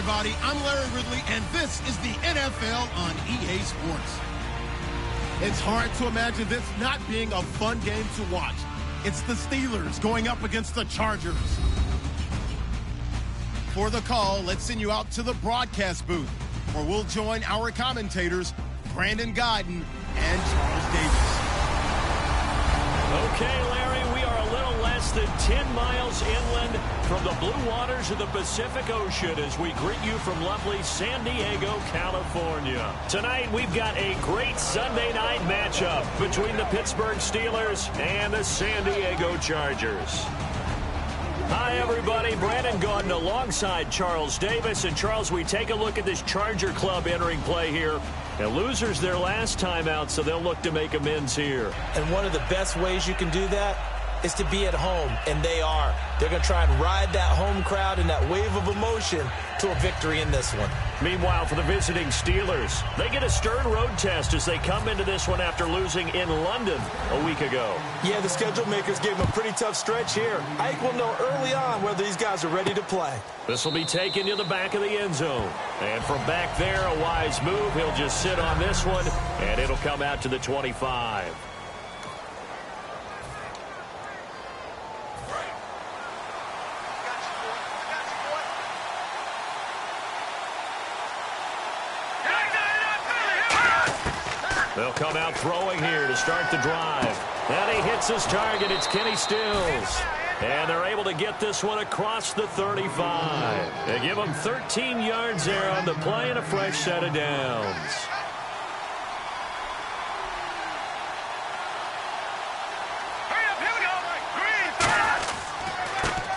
everybody. I'm Larry Ridley, and this is the NFL on EA Sports. It's hard to imagine this not being a fun game to watch. It's the Steelers going up against the Chargers. For the call, let's send you out to the broadcast booth, where we'll join our commentators, Brandon Godden and Charles Davis. Okay, Larry, we are a little less than 10 miles inland from the blue waters of the Pacific Ocean as we greet you from lovely San Diego, California. Tonight, we've got a great Sunday night matchup between the Pittsburgh Steelers and the San Diego Chargers. Hi, everybody. Brandon Gaudin alongside Charles Davis. And, Charles, we take a look at this Charger club entering play here. And losers their last time out, so they'll look to make amends here. And one of the best ways you can do that is to be at home, and they are. They're going to try and ride that home crowd and that wave of emotion to a victory in this one. Meanwhile, for the visiting Steelers, they get a stern road test as they come into this one after losing in London a week ago. Yeah, the schedule makers gave them a pretty tough stretch here. Ike will know early on whether these guys are ready to play. This will be taken to the back of the end zone. And from back there, a wise move. He'll just sit on this one, and it'll come out to the 25. They'll come out throwing here to start the drive. And he hits his target. It's Kenny Stills. And they're able to get this one across the 35. They give him 13 yards there on the play and a fresh set of downs.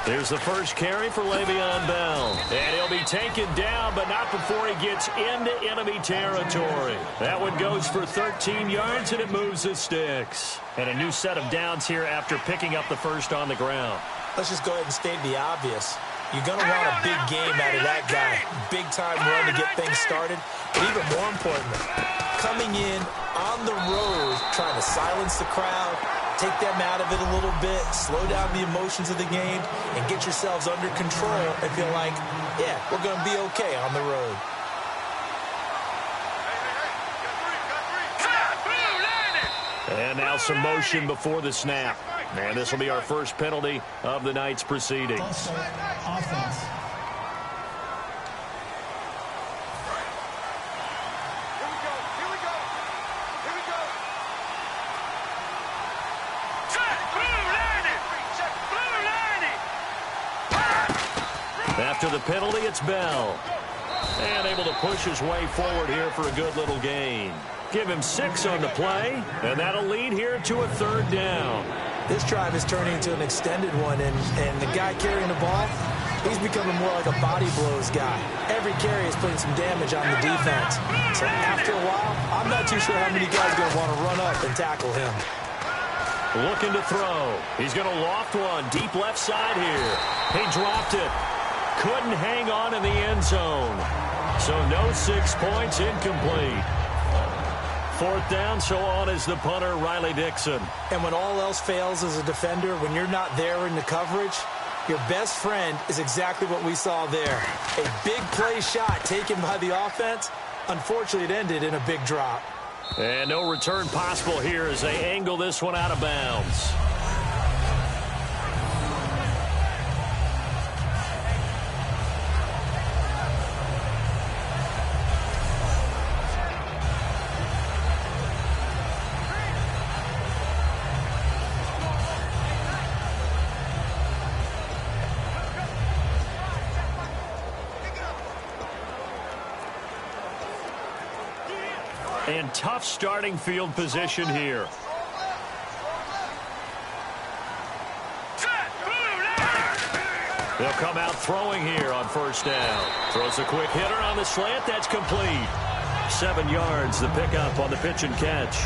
Here's the first carry for Le'Veon Bell. And he'll be taken down, but not before he gets into enemy territory. That one goes for 13 yards, and it moves the sticks. And a new set of downs here after picking up the first on the ground. Let's just go ahead and state the obvious. You're going to want a big game out of that guy. Big-time run to get things started. But even more importantly, coming in on the road, trying to silence the crowd, take them out of it a little bit, slow down the emotions of the game, and get yourselves under control and feel like, yeah, we're going to be okay on the road. And now some motion before the snap. And this will be our first penalty of the night's proceedings. Offense. After the penalty, it's Bell. And able to push his way forward here for a good little gain. Give him 6 on the play, and that'll lead here to a third down. This drive is turning into an extended one, and the guy carrying the ball, he's becoming more like a body blows guy. Every carry is putting some damage on the defense. So after a while, I'm not too sure how many guys are going to want to run up and tackle him. Looking to throw. He's going to loft one deep left side here. He dropped it. Couldn't hang on in the end zone. So no 6 points, incomplete. Fourth down, so on is the punter, Riley Dixon. And when all else fails as a defender, when you're not there in the coverage, your best friend is exactly what we saw there. A big play shot taken by the offense. Unfortunately, it ended in a big drop. And no return possible here as they angle this one out of bounds. And tough starting field position here. They'll come out throwing here on first down. Throws a quick hitter on the slant. That's complete. 7 yards, the pickup on the pitch and catch.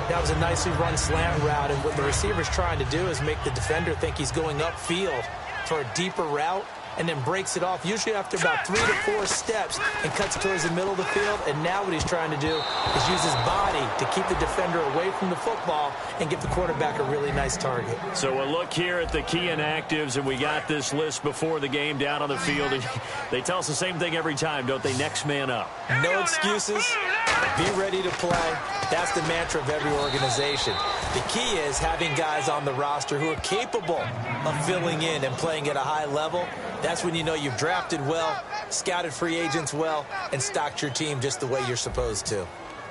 That was a nicely run slant route, and what the receiver's trying to do is make the defender think he's going upfield for a deeper route. and then breaks it off, usually after about 3 to 4 steps, and cuts towards the middle of the field. And now what he's trying to do is use his body to keep the defender away from the football and give the quarterback a really nice target. So a look here at the key inactives, and we got this list before the game down on the field. And they tell us the same thing every time, don't they? Next man up. No excuses. Be ready to play. That's the mantra of every organization. The key is having guys on the roster who are capable of filling in and playing at a high level. That's when you know you've drafted well, scouted free agents well, and stocked your team just the way you're supposed to.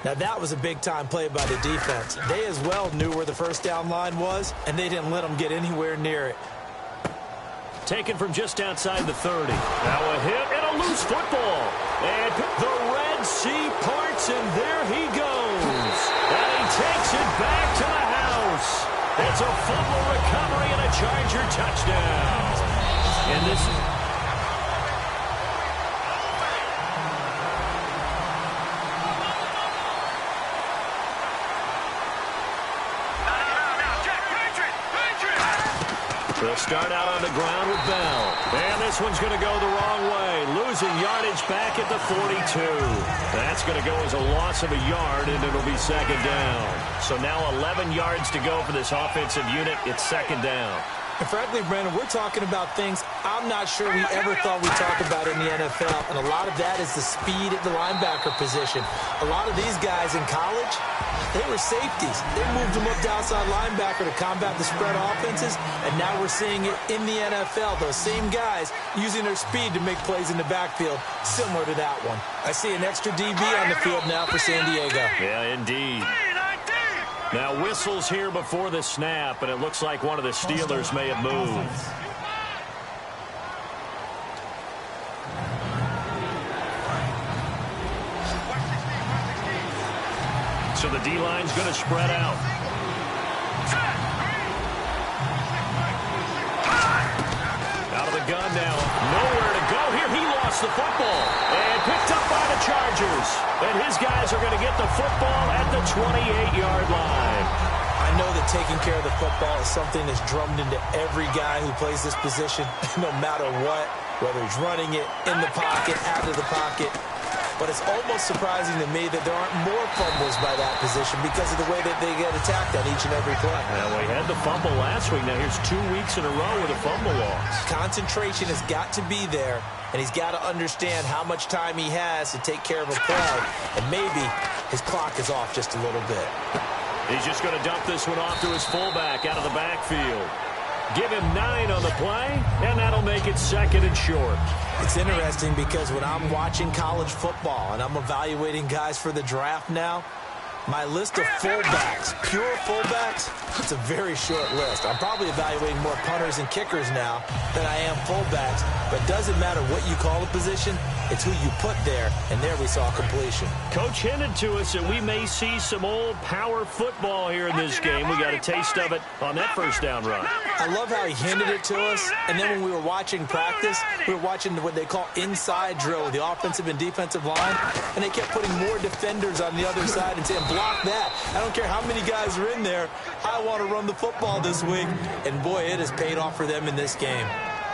Now, that was a big-time play by the defense. They as well knew where the first down line was, and they didn't let them get anywhere near it. Taken from just outside the 30. Now a hit and a loose football. And the Red Sea parts, and there he goes. And he takes it back to the house. It's a fumble recovery and a Charger touchdown. And this is... They'll start out on the ground with Bell. And this one's going to go the wrong way. Losing yardage back at the 42. That's going to go as a loss of a yard, and it'll be second down. So now 11 yards to go for this offensive unit. It's second down. And frankly, Brandon, we're talking about things I'm not sure we ever thought we'd talk about in the NFL. And a lot of that is the speed at the linebacker position. A lot of these guys in college, they were safeties. They moved them up to outside linebacker to combat the spread offenses. And now we're seeing it in the NFL. Those same guys using their speed to make plays in the backfield, similar to that one. I see an extra DB on the field now for San Diego. Yeah, indeed. Now whistles here before the snap, and it looks like one of the Steelers may have moved. So the D-line's going to spread out. Out of the gun now. Nowhere to go here. He lost the football. And picked up by the Chargers. And his guys are going to get the football at the 28-yard line. I know that taking care of the football is something that's drummed into every guy who plays this position, no matter what, whether he's running it, in the pocket, out of the pocket. But it's almost surprising to me that there aren't more fumbles by that position because of the way that they get attacked on each and every play. Well, we had the fumble last week. Now here's 2 weeks in a row with a fumble loss. Concentration has got to be there, and he's got to understand how much time he has to take care of a play. And maybe his clock is off just a little bit. He's just going to dump this one off to his fullback out of the backfield. Give him 9 on the play, and that'll make it second and short. It's interesting because when I'm watching college football and I'm evaluating guys for the draft now, my list of fullbacks, pure fullbacks, it's a very short list. I'm probably evaluating more punters and kickers now than I am fullbacks. But it doesn't matter what you call the position, it's who you put there, and there we saw completion. Coach hinted to us that we may see some old power football here in this game. We got a taste of it on that first down run. I love how he hinted it to us, and then when we were watching practice, we were watching what they call inside drill with the offensive and defensive line, and they kept putting more defenders on the other side and saying, block that. I don't care how many guys are in there. I want to run the football this week, and boy, it has paid off for them in this game.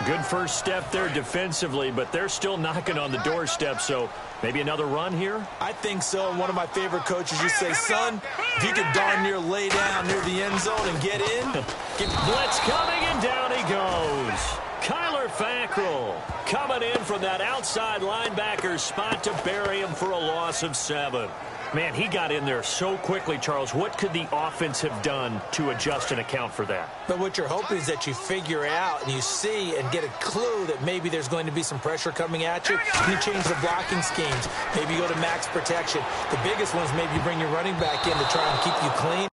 Good first step there defensively, but they're still knocking on the doorstep, so maybe another run here? I think so. And one of my favorite coaches used to say, son, if you could darn near lay down near the end zone and get in. Blitz coming, and down he goes. Kyler Fackrell coming in from that outside linebacker spot to bury him for a loss of 7. Man, he got in there so quickly, Charles. What could the offense have done to adjust and account for that? But what you're hoping is that you figure out and you see and get a clue that maybe there's going to be some pressure coming at you. You change the blocking schemes. Maybe you go to max protection. The biggest one is maybe you bring your running back in to try and keep you clean.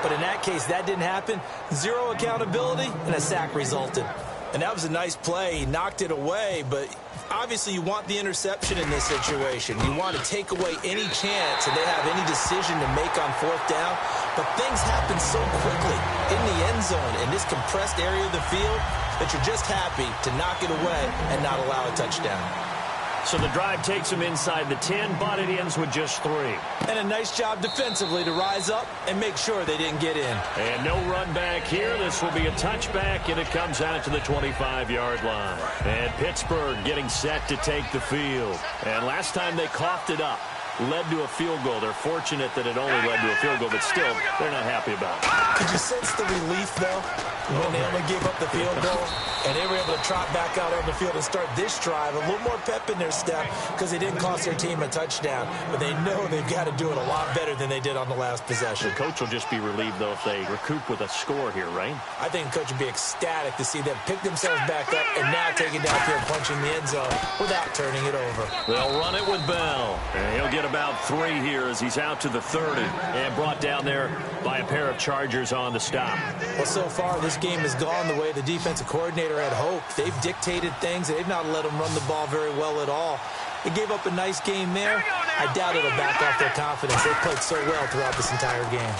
But in that case, that didn't happen. Zero accountability, and a sack resulted. And that was a nice play. He knocked it away, but obviously you want the interception in this situation. You want to take away any chance and they have any decision to make on 4th down. But things happen so quickly in the end zone in this compressed area of the field that you're just happy to knock it away and not allow a touchdown. So the drive takes them inside the 10, but it ends with just 3. And a nice job defensively to rise up and make sure they didn't get in. And no run back here. This will be a touchback, and it comes out to the 25-yard line. And Pittsburgh getting set to take the field. And last time they coughed it up, led to a field goal. They're fortunate that it only led to a field goal, but still, they're not happy about it. Could you sense the relief, though, when they only gave up the field goal and they were able to trot back out on the field and start this drive? A little more pep in their step because they didn't cost their team a touchdown, but they know they've got to do it a lot better than they did on the last possession. The coach will just be relieved, though, if they recoup with a score here, right? I think the coach would be ecstatic to see them pick themselves back up and now take it downfield, punching the end zone without turning it over. They'll run it with Bell, and he'll get about 3 here as he's out to the 30 and brought down there by a pair of Chargers on the stop. Well, so far this game has gone the way the defensive coordinator had hoped. They've dictated things. They've not let them run the ball very well at all. They gave up a nice game there. I doubt it'll back off their confidence. They've played so well throughout this entire game.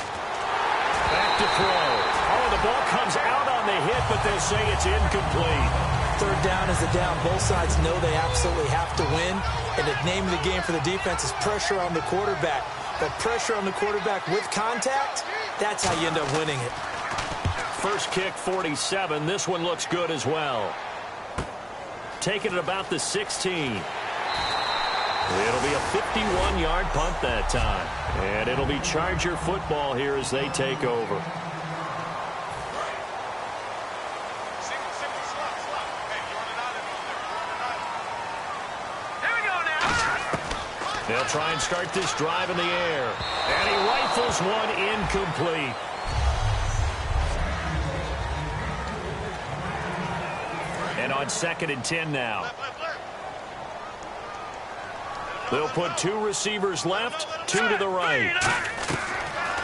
Back to throw. Oh, the ball comes out on the hit, but they'll say it's incomplete. Third down is the down. Both sides know they absolutely have to win. And the name of the game for the defense is pressure on the quarterback. But pressure on the quarterback with contact, that's how you end up winning it. First kick, 47. This one looks good as well. Taking it about the 16. It'll be a 51-yard punt that time. And it'll be Charger football here as they take over. They'll try and start this drive in the air. And he rifles one incomplete. And on 2nd and 10 now. They'll put 2 receivers left, 2 to the right.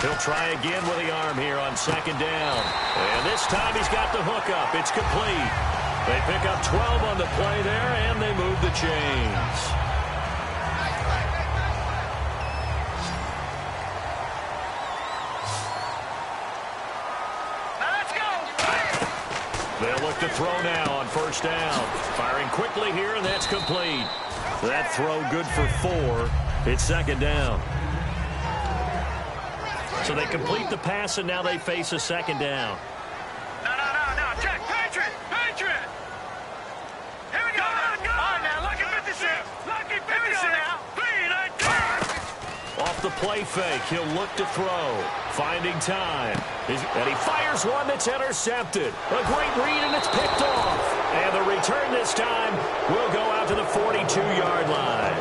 He'll try again with the arm here on 2nd down. And this time he's got the hook up. It's complete. They pick up 12 on the play there, and they move the chains. They'll look to throw now on 1st down. Firing quickly here, and that's complete. That throw good for 4. It's 2nd down. So they complete the pass, and now they face a 2nd down. No. Check. Patriot. Here we go. All right, now, lucky 56. Lucky 56. Now. Off the play fake, he'll look to throw. Finding time. And he fires one that's intercepted. A great read, and it's picked off. And the return this time will go out to the 42-yard line.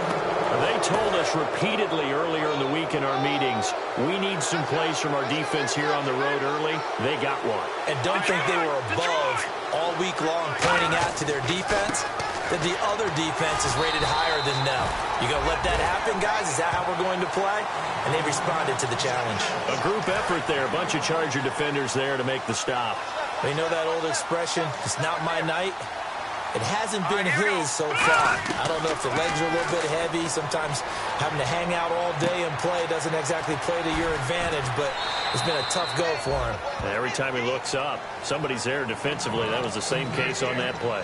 They told us repeatedly earlier in the week in our meetings, we need some plays from our defense here on the road early. They got one. And don't think they were above all week long pointing out to their defense that the other defense is rated higher than them. You going to let that happen, guys? Is that how we're going to play? And they responded to the challenge. A group effort there. A bunch of Charger defenders there to make the stop. They know that old expression, it's not my night. It hasn't been his so far. I don't know if the legs are a little bit heavy. Sometimes having to hang out all day and play doesn't exactly play to your advantage, but it's been a tough go for him. Every time he looks up, somebody's there defensively. That was the same case on that play.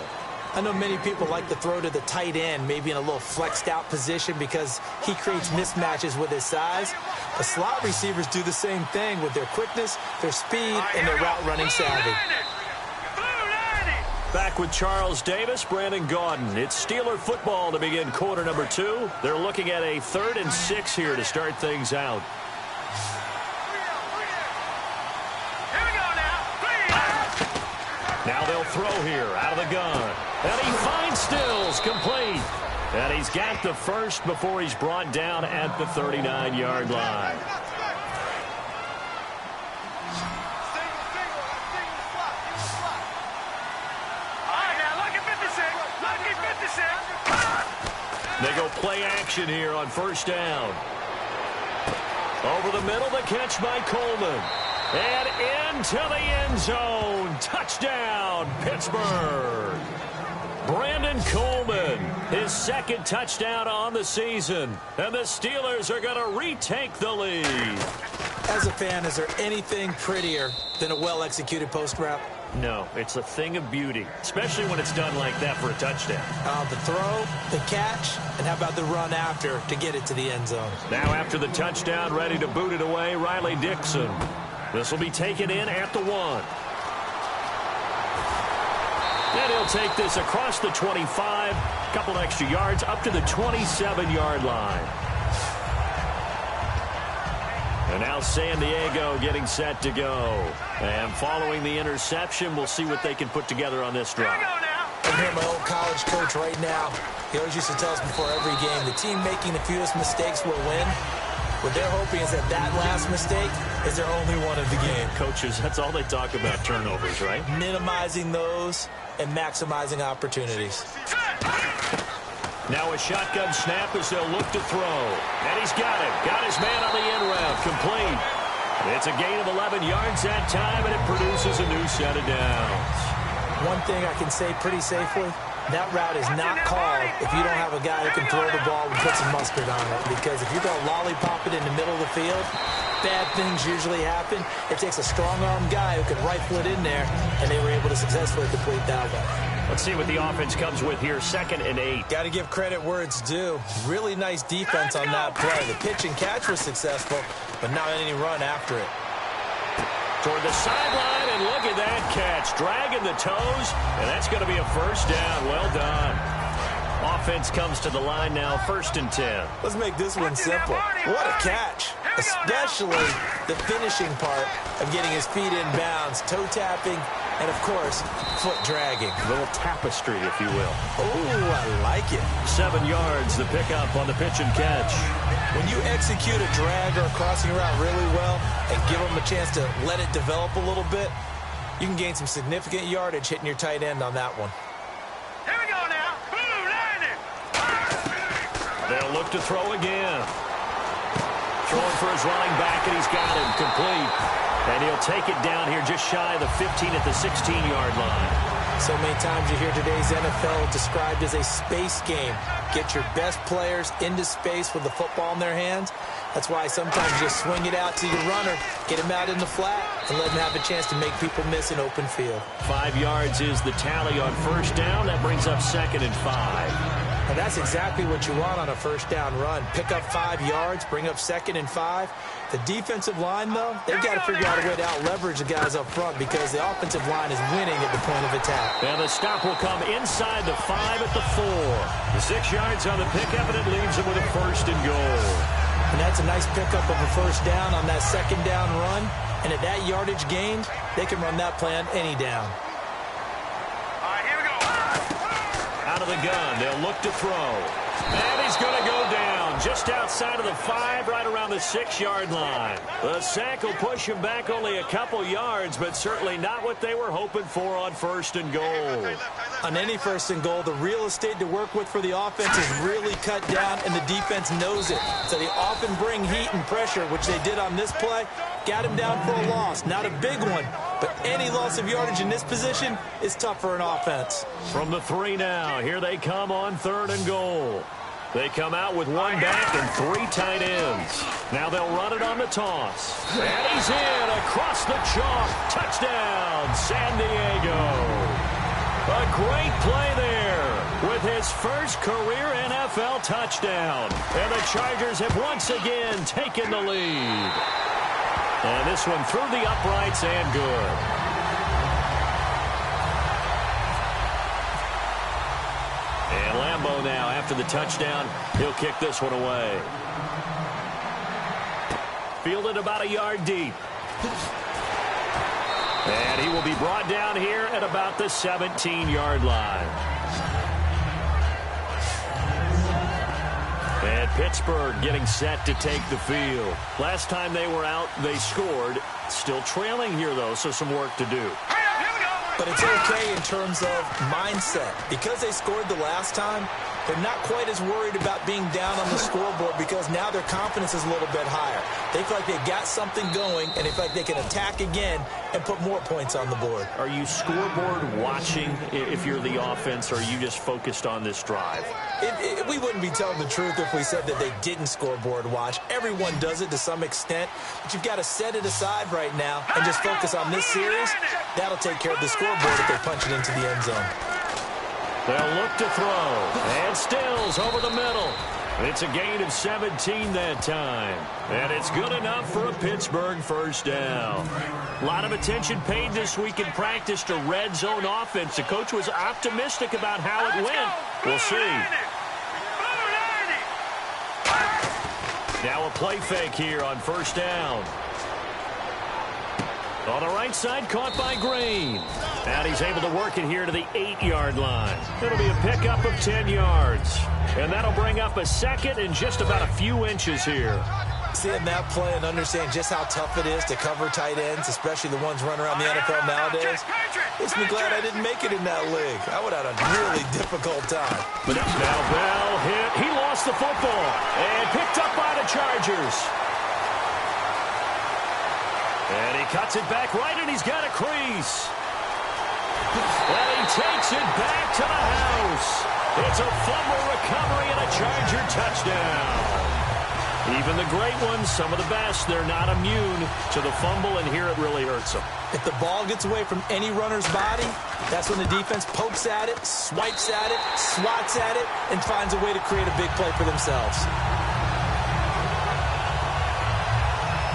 I know many people like to throw to the tight end, maybe in a little flexed out position because he creates mismatches with his size. The slot receivers do the same thing with their quickness, their speed, and their route running savvy. Back with Charles Davis, Brandon Gaudin. It's Steeler football to begin quarter number 2. They're looking at a 3rd and 6 here to start things out. Now they'll throw here out of the gun. And he finds Stills, complete. And he's got the first before he's brought down at the 39-yard line. They go play action here on 1st down. Over the middle, the catch by Coleman. And into the end zone. Touchdown, Pittsburgh. Brandon Coleman, his 2nd touchdown on the season. And the Steelers are going to retake the lead. As a fan, is there anything prettier than a well-executed post route? No, it's a thing of beauty, especially when it's done like that for a touchdown. The throw, the catch, and how about the run after to get it to the end zone? Now after the touchdown, ready to boot it away, Riley Dixon. This will be taken in at the 1. And he'll take this across the 25, a couple extra yards up to the 27-yard line. And now San Diego getting set to go. And following the interception, we'll see what they can put together on this drive. I hear my old college coach right now. He always used to tell us before every game, the team making the fewest mistakes will win. What they're hoping is that last mistake is their only one of the game. Coaches, that's all they talk about, turnovers, right? Minimizing those and maximizing opportunities. Now a shotgun snap as they'll look to throw. And he's got it. Got his man on the end route. Complete. It's a gain of 11 yards that time, and it produces a new set of downs. One thing I can say pretty safely, that route is not called if you don't have a guy who can throw the ball and put some mustard on it. Because if you're going to lollipop it in the middle of the field, bad things usually happen. It takes a strong-arm guy who can rifle it in there, and they were able to successfully complete that one. Let's see what the offense comes with here. 2nd and 8. Got to give credit where it's due. Really nice defense on that play. The pitch and catch was successful, but not any run after it. Toward the sideline, and look at that catch. Dragging the toes, and that's going to be a first down. Well done. Offense comes to the line now, 1st and 10. Let's make this one simple. What a catch. Especially the finishing part of getting his feet in bounds, toe tapping, and, of course, foot dragging. A little tapestry, if you will. Oh, I like it. 7 yards, the pickup on the pitch and catch. When you execute a drag or a crossing route really well and give them a chance to let it develop a little bit, you can gain some significant yardage hitting your tight end on that one. Here we go now. Boom, landing. They'll look to throw again. Throwing for his running back, and he's got him complete. And he'll take it down here just shy of the 15 at the 16-yard line. So many times you hear today's NFL described as a space game. Get your best players into space with the football in their hands. That's why sometimes you just swing it out to your runner, get him out in the flat, and let him have a chance to make people miss an open field. 5 yards is the tally on first down. That brings up 2nd and 5. And that's exactly what you want on a first down run. Pick up 5 yards, bring up 2nd and 5. The defensive line, though, they've got to figure out a way to out-leverage the guys up front because the offensive line is winning at the point of attack. And the stop will come inside the 5 at the 4. The 6 yards on the pickup, and it leaves them with a 1st and goal. And that's a nice pickup of a first down on that 2nd down run. And at that yardage gained, they can run that play on any down. All right, here we go. Out of the gun, they'll look to throw. And he's going to go down just outside of the 5, right around the 6-yard line. The sack will push him back only a couple yards, but certainly not what they were hoping for on 1st and goal. On any 1st and goal, the real estate to work with for the offense is really cut down, and the defense knows it. So they often bring heat and pressure, which they did on this play. Got him down for a loss. Not a big one, but any loss of yardage in this position is tough for an offense. From the 3 now, here they come on 3rd and goal. They come out with 1 back and 3 tight ends. Now they'll run it on the toss. And he's in across the chalk. Touchdown, San Diego. A great play there with his first career NFL touchdown. And the Chargers have once again taken the lead. And this one through the uprights and good. And Lambeau now, after the touchdown, he'll kick this one away. Fielded about a yard deep. And he will be brought down here at about the 17-yard line. And Pittsburgh getting set to take the field. Last time they were out, they scored. Still trailing here, though, so some work to do. But it's okay in terms of mindset. Because they scored the last time, They're not quite as worried about being down on the scoreboard because now their confidence is a little bit higher. They feel like they've got something going, and they feel like they can attack again and put more points on the board. Are you scoreboard watching if you're the offense, or are you just focused on this drive? We wouldn't be telling the truth if we said that they didn't scoreboard watch. Everyone does it to some extent, but you've got to set it aside right now and just focus on this series. That'll take care of the scoreboard if they punch it into the end zone. They'll look to throw, and Stills over the middle. It's a gain of 17 that time, and it's good enough for a Pittsburgh first down. A lot of attention paid this week in practice to red zone offense. The coach was optimistic about how it went. We'll see. Now a play fake here on first down. On the right side, caught by Green. And he's able to work it here to the 8-yard line. It'll be a pickup of 10 yards. And that'll bring up a second and just about a few inches here. Seeing that play and understand just how tough it is to cover tight ends, especially the ones running around the NFL nowadays, makes me glad I didn't make it in that league. I would have had a really difficult time. But now Bell hit. He lost the football and picked up by the Chargers. And he cuts it back right, and he's got a crease. And he takes it back to the house. It's a fumble recovery and a Charger touchdown. Even the great ones, some of the best, they're not immune to the fumble, and here it really hurts them. If the ball gets away from any runner's body, that's when the defense pokes at it, swipes at it, swats at it, and finds a way to create a big play for themselves.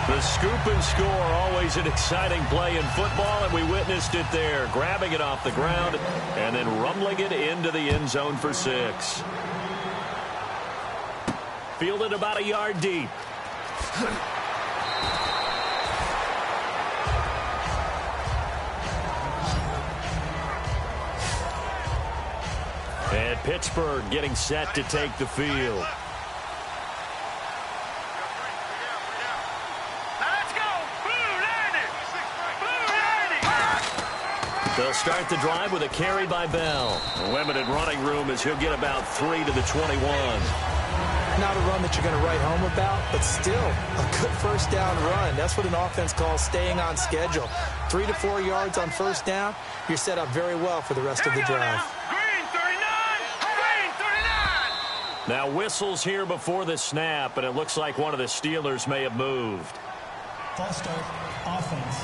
The scoop and score, always an exciting play in football, and we witnessed it there, grabbing it off the ground and then rumbling it into the end zone for 6. Fielded about a yard deep. And Pittsburgh getting set to take the field. They'll start the drive with a carry by Bell. Limited running room as he'll get about 3 to the 21. Not a run that you're going to write home about, but still a good first down run. That's what an offense calls staying on schedule. 3 to 4 yards on first down, you're set up very well for the rest of the drive. Green 39! Green 39! Now whistles here before the snap, and it looks like one of the Steelers may have moved. False start, offense.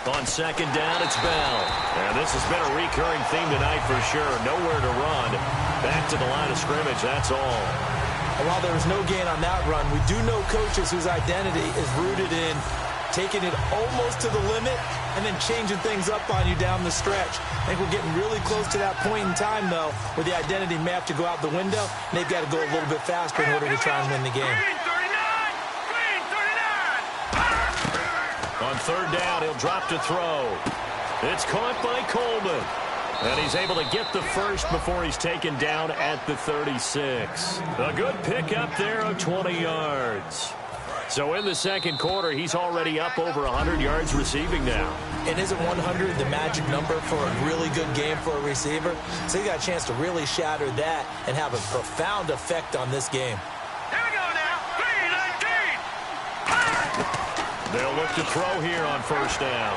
On second down, it's Bell. And this has been a recurring theme tonight for sure. Nowhere to run. Back to the line of scrimmage, that's all. And while there was no gain on that run, we do know coaches whose identity is rooted in taking it almost to the limit and then changing things up on you down the stretch. I think we're getting really close to that point in time, though, where the identity may have to go out the window, and they've got to go a little bit faster in order to try and win the game. On third down, he'll drop to throw. It's caught by Coleman. And he's able to get the first before he's taken down at the 36. A good pickup there of 20 yards. So in the second quarter, he's already up over 100 yards receiving now. And isn't 100 the magic number for a really good game for a receiver? So he got a chance to really shatter that and have a profound effect on this game. Here we go now. 3-19. They'll look to throw here on first down.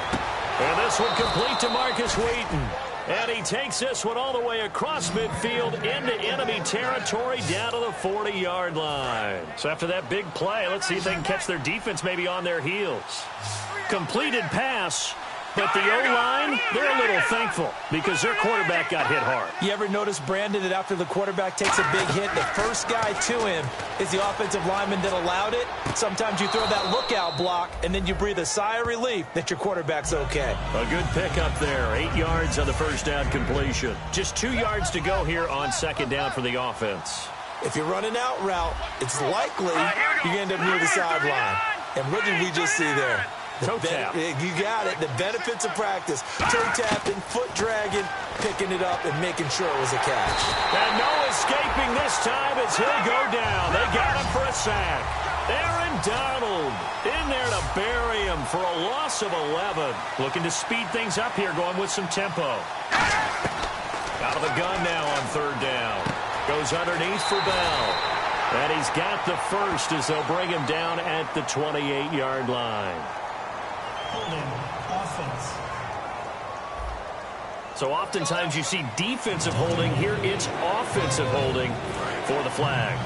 And this one complete to Marcus Wheaton. And he takes this one all the way across midfield into enemy territory down to the 40-yard line. So after that big play, let's see if they can catch their defense maybe on their heels. Completed pass. But the O-line, they're a little thankful because their quarterback got hit hard. You ever notice, Brandon, that after the quarterback takes a big hit, the first guy to him is the offensive lineman that allowed it? Sometimes you throw that lookout block, and then you breathe a sigh of relief that your quarterback's okay. A good pickup there. 8 yards on the first down completion. Just 2 yards to go here on second down for the offense. If you're running out route, it's likely you're going to end up near the sideline. And what did we just see there? Toe tap. You got it. The benefits of practice. Toe tapping, foot dragging, pick picking it up and making sure it was a catch. And no escaping this time as he'll go down. They got him for a sack. Aaron Donald in there to bury him for a loss of 11. Looking to speed things up here, going with some tempo. Out of the gun now on third down. Goes underneath for Bell. And he's got the first as they'll bring him down at the 28-yard line. Holding, offense. So oftentimes you see defensive holding. Here it's offensive holding for the flag.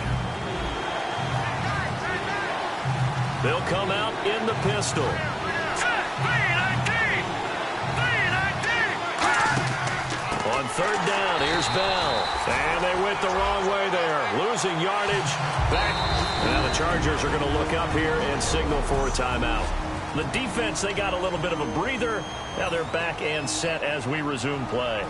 They'll come out in the pistol. On third down, here's Bell. And they went the wrong way there. Losing yardage. Back. Now the Chargers are going to look up here and signal for a timeout. The defense, they got a little bit of a breather. Now they're back and set as we resume play.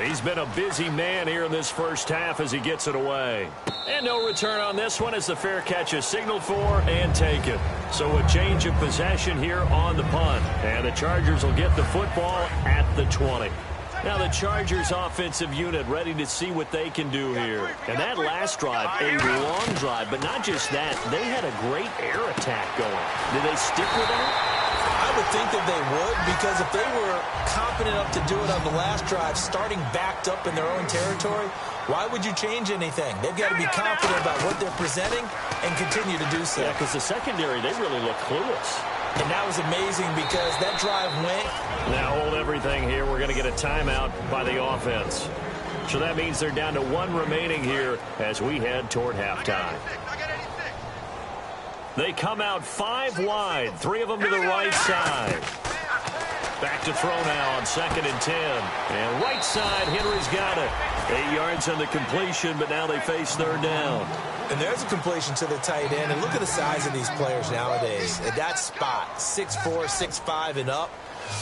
He's been a busy man here in this first half as he gets it away. And no return on this one as the fair catch is signaled for and taken. So a change of possession here on the punt. And the Chargers will get the football at the 20. Now the Chargers offensive unit ready to see what they can do here. And that last drive, a long drive, but not just that. They had a great air attack going. Did they stick with it? I would think that they would, because if they were confident enough to do it on the last drive, starting backed up in their own territory, why would you change anything? They've got to be confident about what they're presenting and continue to do so. Yeah, because the secondary, they really look clueless. And that was amazing because that drive went. Now hold everything here. We're going to get a timeout by the offense. So that means they're down to one remaining here as we head toward halftime. They come out 5 wide, 3 of them to the right side. Back to throw now on 2nd and 10. And right side, Henry's got it. 8 yards on the completion, but now they face third down. And there's a completion to the tight end. And look at the size of these players nowadays. At that spot, 6'4", 6'5", and up.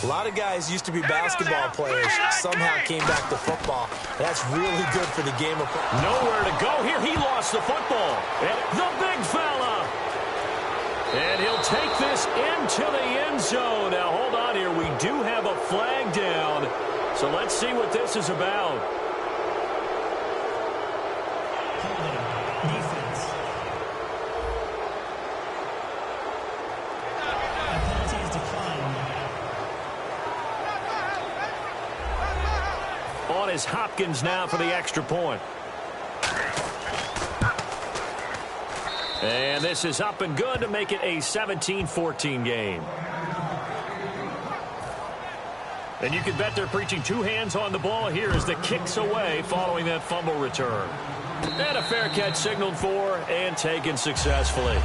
A lot of guys used to be basketball players, somehow came back to football. That's really good for the game of football. Nowhere to go here. He lost the football. And the big fella. And he'll take this into the end zone. Now, hold on here. We do have a flag down. So let's see what this is about. Holding, defense. A penalty is declined. On is Hopkins now for the extra point. And this is up and good to make it a 17-14 game. And you can bet they're preaching 2 hands on the ball here as the kick's away following that fumble return. And a fair catch signaled for and taken successfully.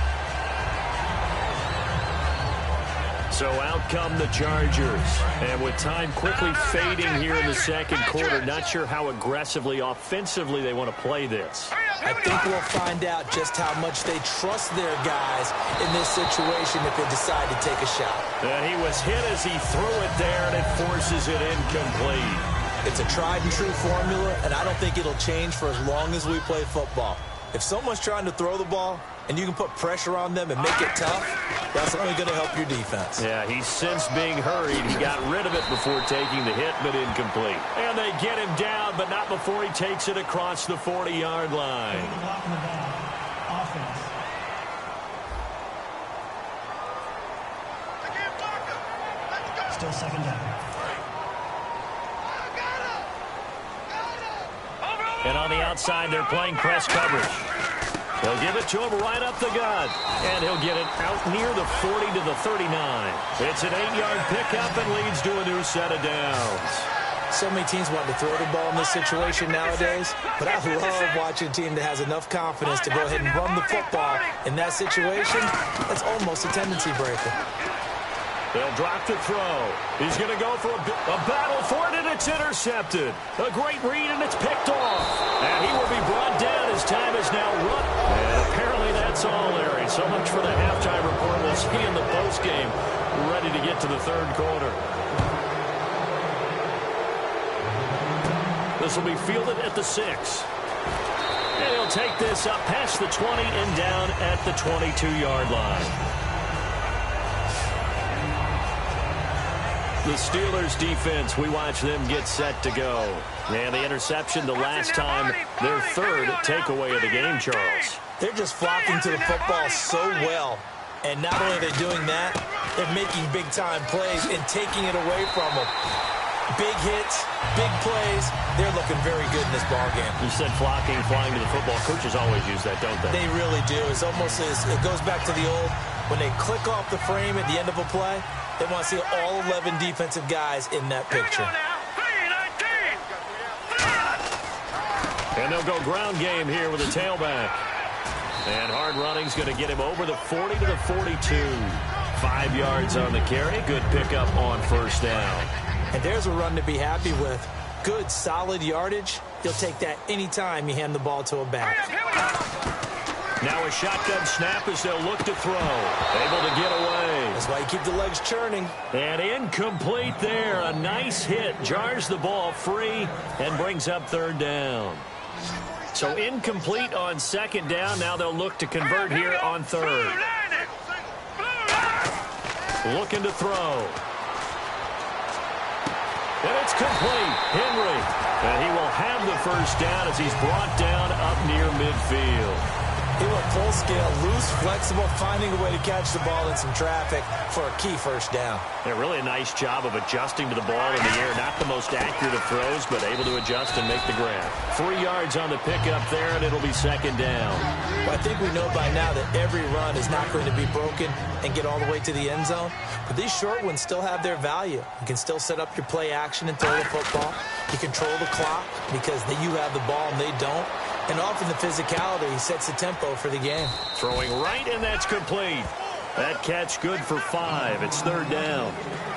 So out come the Chargers. And with time quickly fading here in the second quarter, not sure how aggressively, offensively they want to play this. I think we'll find out just how much they trust their guys in this situation if they decide to take a shot. He was hit as he threw it there, and it forces it incomplete. It's a tried-and-true formula, and I don't think it'll change for as long as we play football. If someone's trying to throw the ball and you can put pressure on them and make it tough, that's only going to help your defense. Yeah, he's since being hurried. He got rid of it before taking the hit, but incomplete. And they get him down, but not before he takes it across the 40-yard line. Blocking the ball. Offense. Still 2nd down. And on the outside, they're playing press coverage. They'll give it to him right up the gut. And he'll get it out near the 40 to the 39. It's an 8-yard pickup and leads to a new set of downs. So many teams want to throw the ball in this situation nowadays, but I love watching a team that has enough confidence to go ahead and run the football. In that situation, that's almost a tendency breaker. They'll drop the throw. He's going to go for a battle for it, and it's intercepted. A great read, and it's picked off. And he will be brought down. His time is now run. And apparently that's all, Larry. So much for the halftime report. We'll see in the postgame. Ready to get to the third quarter. This will be fielded at the 6. And he'll They'll take this up past the 20 and down at the 22-yard line. The Steelers defense, we watch them get set to go. And the interception the last time, their third takeaway of the game, Charles. They're just flocking to the football so well. And not only are they doing that, they're making big-time plays and taking it away from them. Big hits, big plays. They're looking very good in this ballgame. You said flocking, flying to the football. Coaches always use that, don't they? They really do. It's almost as it goes back to the old, when they click off the frame at the end of a play, they want to see all 11 defensive guys in that picture. And they'll go ground game here with a tailback. And hard running's going to get him over the 40 to the 42. 5 yards on the carry. Good pickup on first down. And there's a run to be happy with. Good, solid yardage. You'll take that anytime you hand the ball to a back. Now a shotgun snap as they'll look to throw. Able to get away. That's why you keep the legs churning. And incomplete there. A nice hit. Jars the ball free and brings up third down. So incomplete on second down. Now they'll look to convert here on third. Looking to throw. And it's complete. Henry. And he will have the first down as he's brought down up near midfield. He went full scale, loose, flexible, finding a way to catch the ball in some traffic for a key first down. Yeah, really a nice job of adjusting to the ball in the air. Not the most accurate of throws, but able to adjust and make the grab. 3 yards on the pickup there, and it'll be second down. Well, I think we know by now that every run is not going to be broken and get all the way to the end zone. But these short ones still have their value. You can still set up your play action and throw the football. You control the clock because you have the ball and they don't. And often the physicality sets the tempo for the game. Throwing right, and that's complete. That catch good for 5. It's third down.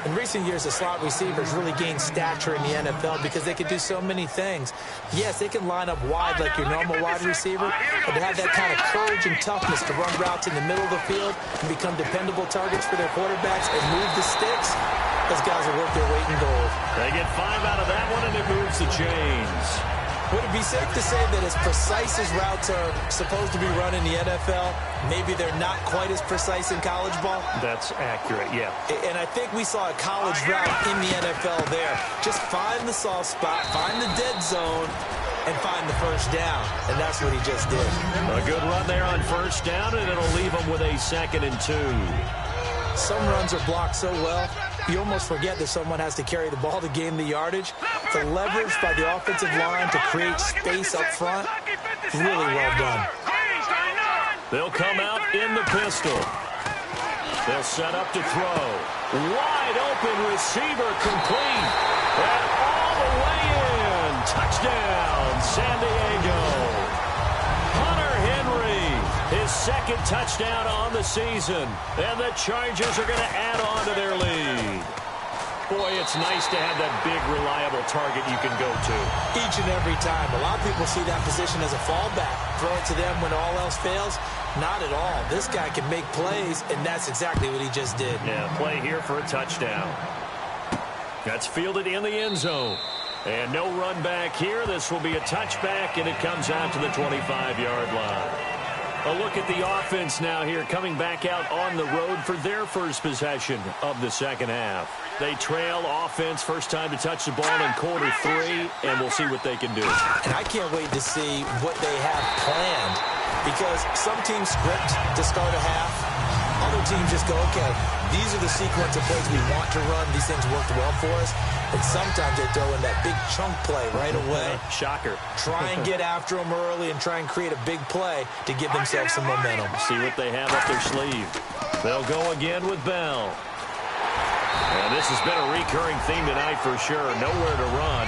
In recent years, the slot receivers really gained stature in the NFL because they can do so many things. Yes, they can line up wide like your normal wide receiver, but to have that kind of courage and toughness to run routes in the middle of the field and become dependable targets for their quarterbacks and move the sticks, those guys are worth their weight in gold. They get 5 out of that one, and it moves the chains. Would it be safe to say that as precise as routes are supposed to be run in the NFL, maybe they're not quite as precise in college ball? That's accurate, yeah. And I think we saw a college route in the NFL there. Just find the soft spot, find the dead zone, and find the first down. And that's what he just did. A good run there on first down, and it'll leave him with a 2nd and 2. Some runs are blocked so well, you almost forget that someone has to carry the ball to gain the yardage. The leverage by the offensive line to create space up front, really well done. They'll come out in the pistol. They'll set up to throw. Wide open receiver complete. And all the way in. Touchdown, San Diego. Hunter Henry, his 2nd touchdown on the season. And the Chargers are going to add on to their lead. Boy, it's nice to have that big, reliable target you can go to. Each and every time. A lot of people see that position as a fallback. Throw it to them when all else fails. Not at all. This guy can make plays, and that's exactly what he just did. Yeah, play here for a touchdown. That's fielded in the end zone. And no run back here. This will be a touchback, and it comes out to the 25-yard line. A look at the offense now here, coming back out on the road for their first possession of the second half. They trail offense, first time to touch the ball in quarter 3, and we'll see what they can do. And I can't wait to see what they have planned, because some teams script to start a half. Other teams just go, okay, these are the sequence of plays we want to run. These things worked well for us. And sometimes they throw in that big chunk play right away. Shocker. Try and get after them early and try and create a big play to give themselves some momentum. See what they have up their sleeve. They'll go again with Bell. And this has been a recurring theme tonight for sure. Nowhere to run.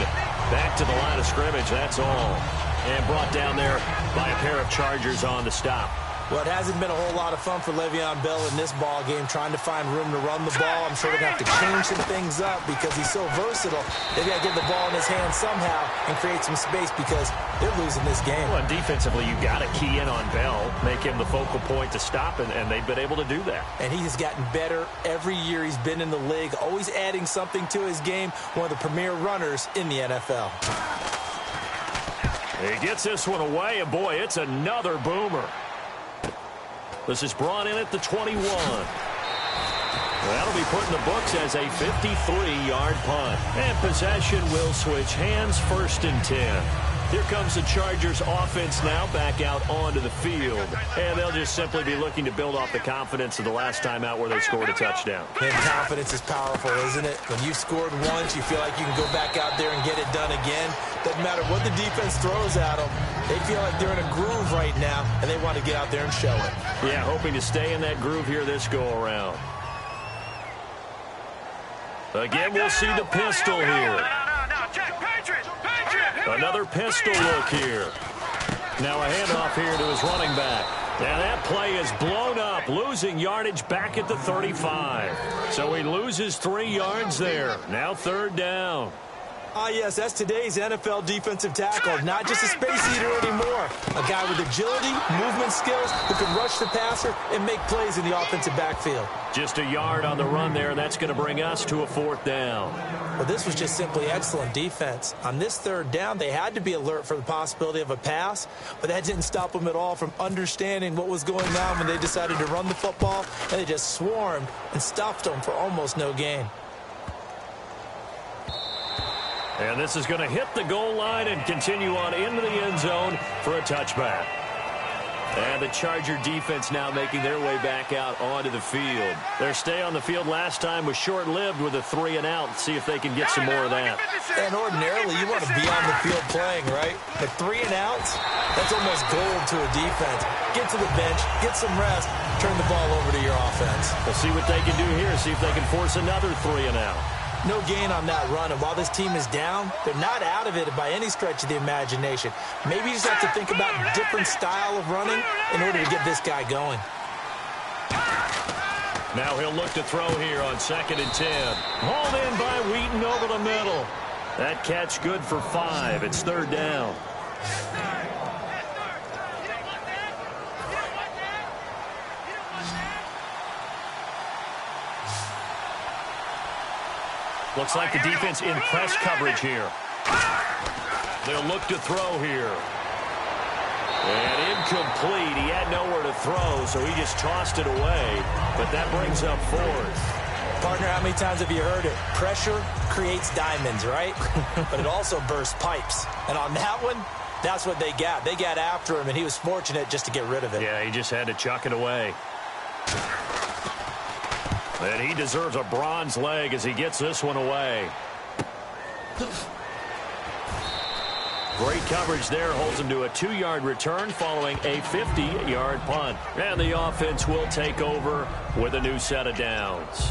Back to the line of scrimmage, that's all. And brought down there by a pair of Chargers on the stop. Well, it hasn't been a whole lot of fun for Le'Veon Bell in this ball game, trying to find room to run the ball. I'm sure they're going to have to change some things up because he's so versatile. They've got to get the ball in his hands somehow and create some space because they're losing this game. Well, and defensively, you've got to key in on Bell, make him the focal point to stop, and they've been able to do that. And he has gotten better every year he's been in the league, always adding something to his game, one of the premier runners in the NFL. He gets this one away, and boy, it's another boomer. This is brought in at the 21. That'll be put in the books as a 53-yard punt. And possession will switch hands, 1st and 10. Here comes the Chargers offense now back out onto the field. And they'll just simply be looking to build off the confidence of the last time out where they scored a touchdown. And confidence is powerful, isn't it? When you've scored once, you feel like you can go back out there and get it done again. Doesn't matter what the defense throws at them. They feel like they're in a groove right now, and they want to get out there and show it. Yeah, hoping to stay in that groove here this go-around. Again, we'll see the pistol here. Another pistol look here. Now a handoff here to his running back. And that play is blown up, losing yardage back at the 35. So he loses 3 yards there. Now 3rd down. Ah, yes, that's today's NFL defensive tackle. Not just a space eater anymore. A guy with agility, movement skills, who can rush the passer and make plays in the offensive backfield. Just a yard on the run there, and that's going to bring us to a 4th down. Well, this was just simply excellent defense. On this 3rd down, they had to be alert for the possibility of a pass, but that didn't stop them at all from understanding what was going on when they decided to run the football, and they just swarmed and stuffed them for almost no gain. And this is going to hit the goal line and continue on into the end zone for a touchback. And the Charger defense now making their way back out onto the field. Their stay on the field last time was short-lived with a 3-and-out. See if they can get some more of that. And ordinarily, you want to be on the field playing, right? But 3-and-outs, that's almost gold to a defense. Get to the bench, get some rest, turn the ball over to your offense. We'll see what they can do here, see if they can force another 3-and-out. No gain on that run, and while this team is down, they're not out of it by any stretch of the imagination. Maybe you just have to think about a different style of running in order to get this guy going. Now he'll look to throw here on 2nd and 10. Hauled in by Wheaton over the middle. That catch good for 5. It's 3rd down. Looks like the defense in press coverage here. They'll look to throw here. And incomplete. He had nowhere to throw, so he just tossed it away. But that brings up 4th. Partner, how many times have you heard it? Pressure creates diamonds, right? But it also bursts pipes. And on that one, that's what they got. They got after him, and he was fortunate just to get rid of it. Yeah, he just had to chuck it away. And he deserves a bronze leg as he gets this one away. Great coverage there. Holds him to a 2-yard return following a 50-yard punt. And the offense will take over with a new set of downs.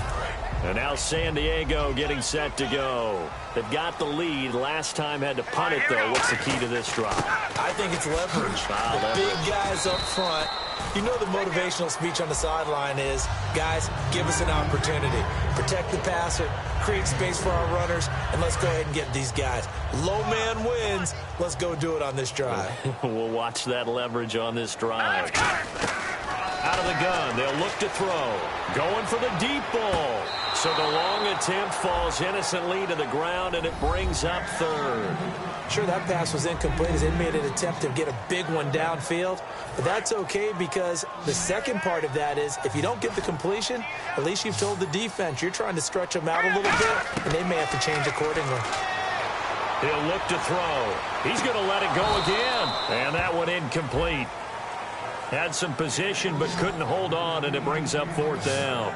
And now San Diego getting set to go. They've got the lead. Last time had to punt it, though. What's the key to this drive? I think it's leverage. The big guys up front. You know the motivational speech on the sideline is, guys, give us an opportunity. Protect the passer, create space for our runners, and let's go ahead and get these guys. Low man wins. Let's go do it on this drive. We'll watch that leverage on this drive. Out of the gun, they'll look to throw. Going for the deep ball. So the long attempt falls innocently to the ground, and it brings up 3rd. Sure, that pass was incomplete as they made an attempt to get a big one downfield. But that's okay because the second part of that is if you don't get the completion, at least you've told the defense you're trying to stretch them out a little bit, and they may have to change accordingly. He'll look to throw. He's going to let it go again. And that one incomplete. Had some position but couldn't hold on, and it brings up 4th down.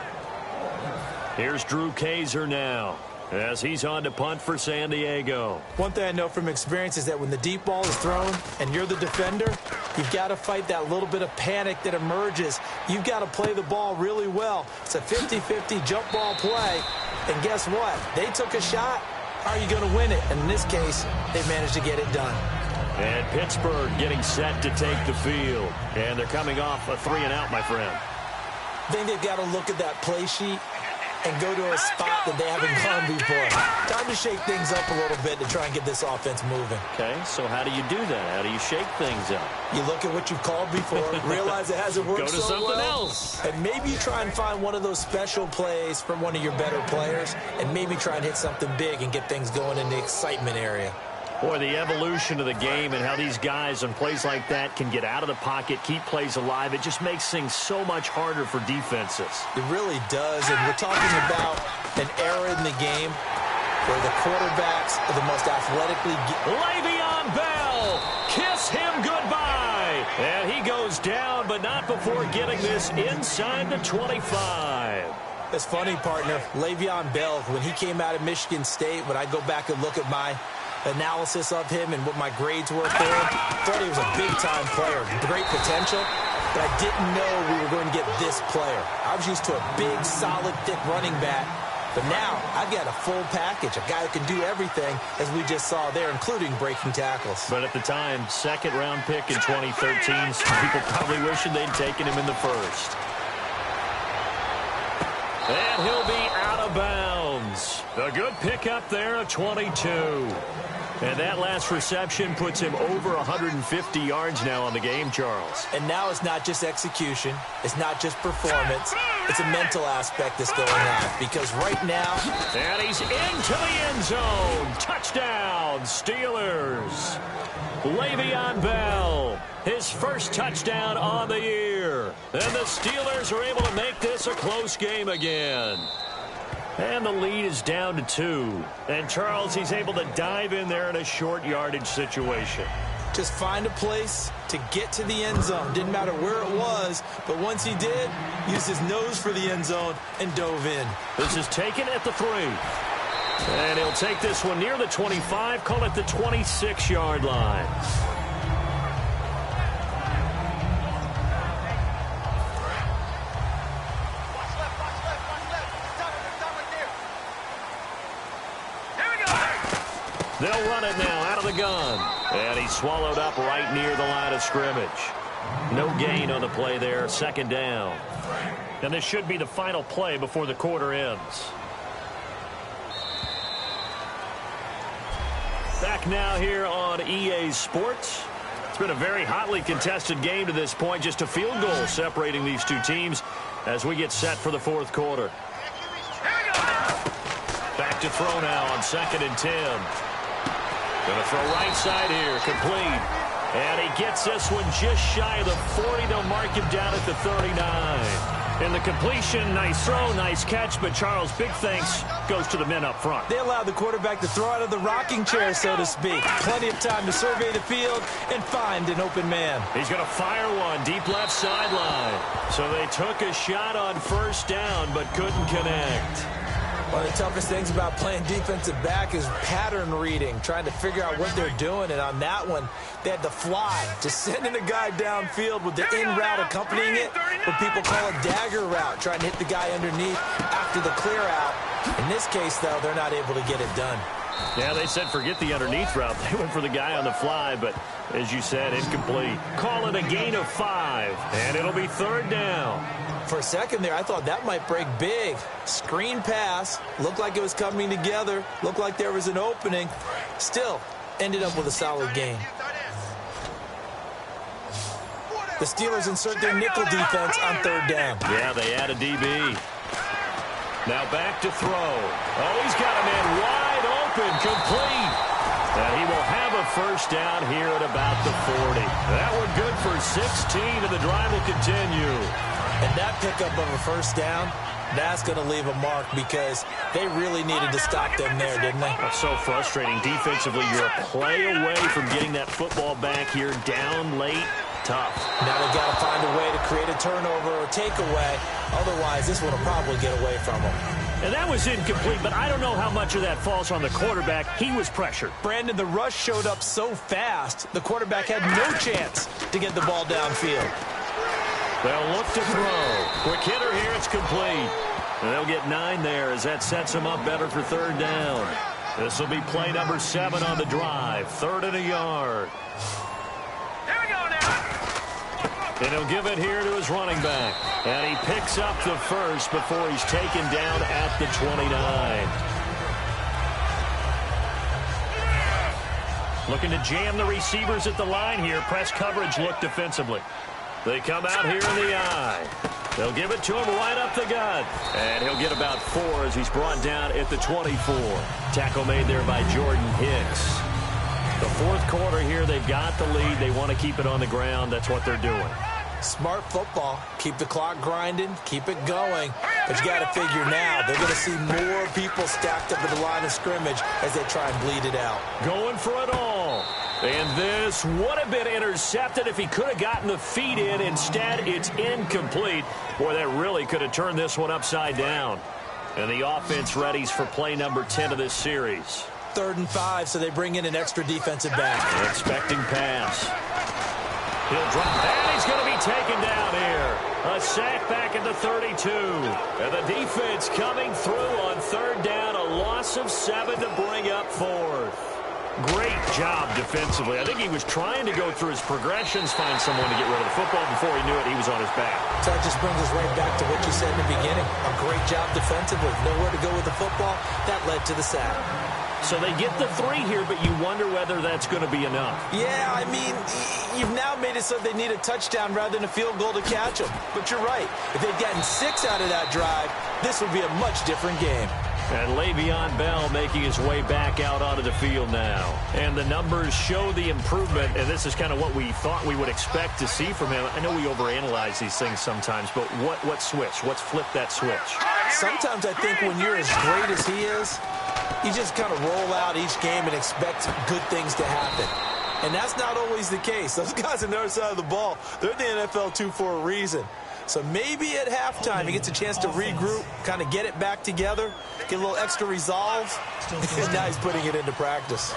Here's Drew Kaiser now as he's on to punt for San Diego. One thing I know from experience is that when the deep ball is thrown and you're the defender, you've got to fight that little bit of panic that emerges. You've got to play the ball really well. It's a 50-50 jump ball play, and guess what? They took a shot. How are you going to win it? And in this case, they managed to get it done. And Pittsburgh getting set to take the field. And they're coming off a 3-and-out, my friend. I think they've got to look at that play sheet and go to a spot that they haven't gone before. Time to shake things up a little bit to try and get this offense moving. Okay, so how do you do that? How do you shake things up? You look at what you've called before, realize it hasn't worked so well. Go to something else. And maybe you try and find one of those special plays from one of your better players, and maybe try and hit something big and get things going in the excitement area. Boy, the evolution of the game and how these guys on plays like that can get out of the pocket, keep plays alive, it just makes things so much harder for defenses. It really does, and we're talking about an era in the game where the quarterbacks are the most athletically... Le'Veon Bell, kiss him goodbye. And he goes down, but not before getting this inside the 25. It's funny, partner. Le'Veon Bell, when he came out of Michigan State, when I go back and look at my analysis of him and what my grades were for him, I thought he was a big-time player, great potential, but I didn't know we were going to get this player. I was used to a big, solid, thick running back, but now I've got a full package, a guy who can do everything, as we just saw there, including breaking tackles. But at the time, second-round pick in 2013, some people probably wishing they'd taken him in the first. And he'll be out of bounds. A good pickup there of 22. And that last reception puts him over 150 yards now on the game, Charles. And now it's not just execution. It's not just performance. It's a mental aspect that's going on. Because right now... And he's into the end zone. Touchdown, Steelers. Le'Veon Bell, his first touchdown on the year. And the Steelers are able to make this a close game again. And the lead is down to 2. And Charles, he's able to dive in there in a short yardage situation. Just find a place to get to the end zone. Didn't matter where it was, but once he did, used his nose for the end zone and dove in. This is taken at the 3. And he'll take this one near the 25, call it the 26-yard line. They'll run it now out of the gun. And he's swallowed up right near the line of scrimmage. No gain on the play there, second down. And this should be the final play before the quarter ends. Back now here on EA Sports. It's been a very hotly contested game to this point. Just a field goal separating these two teams as we get set for the fourth quarter. Back to throw now on 2nd and 10. Going to throw right side here, complete. And he gets this one just shy of the 40. They'll mark him down at the 39. In the completion, nice throw, nice catch, but Charles, big thanks goes to the men up front. They allowed the quarterback to throw out of the rocking chair, so to speak. Plenty of time to survey the field and find an open man. He's going to fire one deep left sideline. So they took a shot on first down, but couldn't connect. One of the toughest things about playing defensive back is pattern reading, trying to figure out what they're doing. And on that one, they had the fly, just sending a guy downfield with the in route accompanying it, what people call a dagger route, trying to hit the guy underneath after the clear out. In this case, though, they're not able to get it done. Yeah, they said forget the underneath route. They went for the guy on the fly, but as you said, incomplete. Call it a gain of 5, and it'll be third down. For a second there, I thought that might break big. Screen pass. Looked like it was coming together. Looked like there was an opening. Still, ended up with a solid game. The Steelers insert their nickel defense on third down. Yeah, they add a DB. Now back to throw. Oh, he's got a man wide open, complete. And he will have a first down here at about the 40. That one good for 16, and the drive will continue. And that pickup of a first down, that's going to leave a mark because they really needed to stop them there, didn't they? That's so frustrating. Defensively, you're a play away from getting that football back here down late. Tough. Now they've got to find a way to create a turnover or takeaway. Otherwise, this one will probably get away from them. And that was incomplete, but I don't know how much of that falls on the quarterback. He was pressured. Brandon, the rush showed up so fast, the quarterback had no chance to get the ball downfield. They'll look to throw. Quick hitter here, it's complete. And they'll get 9 there as that sets them up better for third down. This will be play number 7 on the drive. 3rd and a yard. Here we go now. And he'll give it here to his running back. And he picks up the first before he's taken down at the 29. Looking to jam the receivers at the line here. Press coverage look defensively. They come out here in the eye. They'll give it to him right up the gut. And he'll get about 4 as he's brought down at the 24. Tackle made there by Jordan Hicks. Fourth quarter here, they've got the lead. They want to keep it on the ground. That's what they're doing. Smart football. Keep the clock grinding. Keep it going. But you got to figure now, they're going to see more people stacked up at the line of scrimmage as they try and bleed it out. Going for it all. And this would have been intercepted if he could have gotten the feet in. Instead, it's incomplete. Boy, that really could have turned this one upside down. And the offense readies for play number 10 of this series. 3rd and 5, so they bring in an extra defensive back. They're expecting pass. He'll drop, and he's going to be taken down here. A sack back at the 32. And the defense coming through on 3rd down. A loss of 7 to bring up 4th. Great job defensively. I think he was trying to go through his progressions, find someone to get rid of the football. Before he knew it, he was on his back. So that just brings us right back to what you said in the beginning. A great job defensively. Nowhere to go with the football. That led to the sack. So they get the 3 here, but you wonder whether that's going to be enough. Yeah, I mean, you've now made it so they need a touchdown rather than a field goal to catch them. But you're right. If they'd gotten 6 out of that drive, this would be a much different game. And Le'Veon Bell making his way back out onto the field now. And the numbers show the improvement, and this is kind of what we thought we would expect to see from him. I know we overanalyze these things sometimes, but what switch? What's flipped that switch? Sometimes I think when you're as great as he is, you just kind of roll out each game and expect good things to happen. And that's not always the case. Those guys on the other side of the ball, they're the NFL 2 for a reason. So maybe at halftime he gets a chance to regroup, kind of get it back together, get a little extra resolve, and now he's putting it into practice.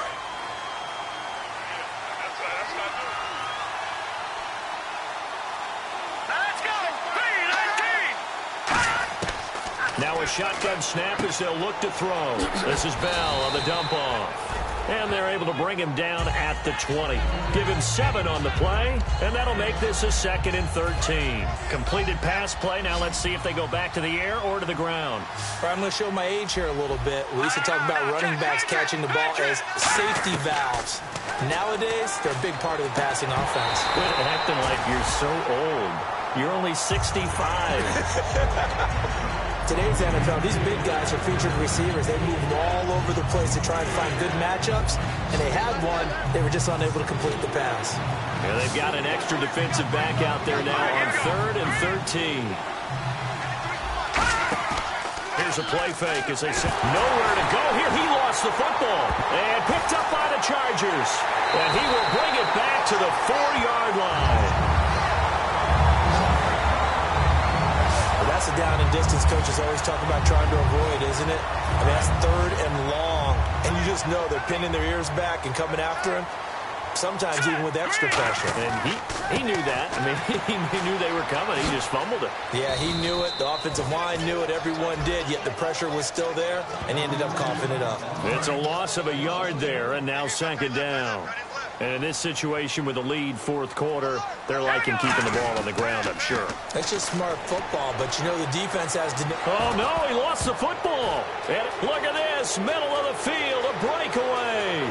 Now a shotgun snap as they'll look to throw. This is Bell on the dump off. And they're able to bring him down at the 20. Give him 7 on the play, and that'll make this a 2nd and 13. Completed pass play. Now let's see if they go back to the air or to the ground. I'm going to show my age here a little bit. We used to talk about running backs catching the ball as safety valves. Nowadays, they're a big part of the passing offense. Quit acting like you're so old. You're only 65. Today's NFL, these big guys are featured receivers. They move all over the place to try and find good matchups, and they had one. They were just unable to complete the pass. Yeah, they've got an extra defensive back out there now on 3rd and 13. Here's a play fake as they say nowhere to go here. He lost the football and picked up by the Chargers, and he will bring it back to the 4-yard line. That's a down and distance coaches always talk about trying to avoid, isn't it? I mean, that's 3rd and long. And you just know they're pinning their ears back and coming after him, sometimes even with extra pressure. And he knew that. I mean, he knew they were coming. He just fumbled it. Yeah, he knew it. The offensive line knew it. Everyone did, yet the pressure was still there, and he ended up coughing it up. It's a loss of a yard there, and now 2nd down. And in this situation with the lead 4th quarter, they're liking keeping the ball on the ground, I'm sure. That's just smart football, but you know the defense has to... Oh, no, he lost the football. And look at this, middle of the field, a breakaway.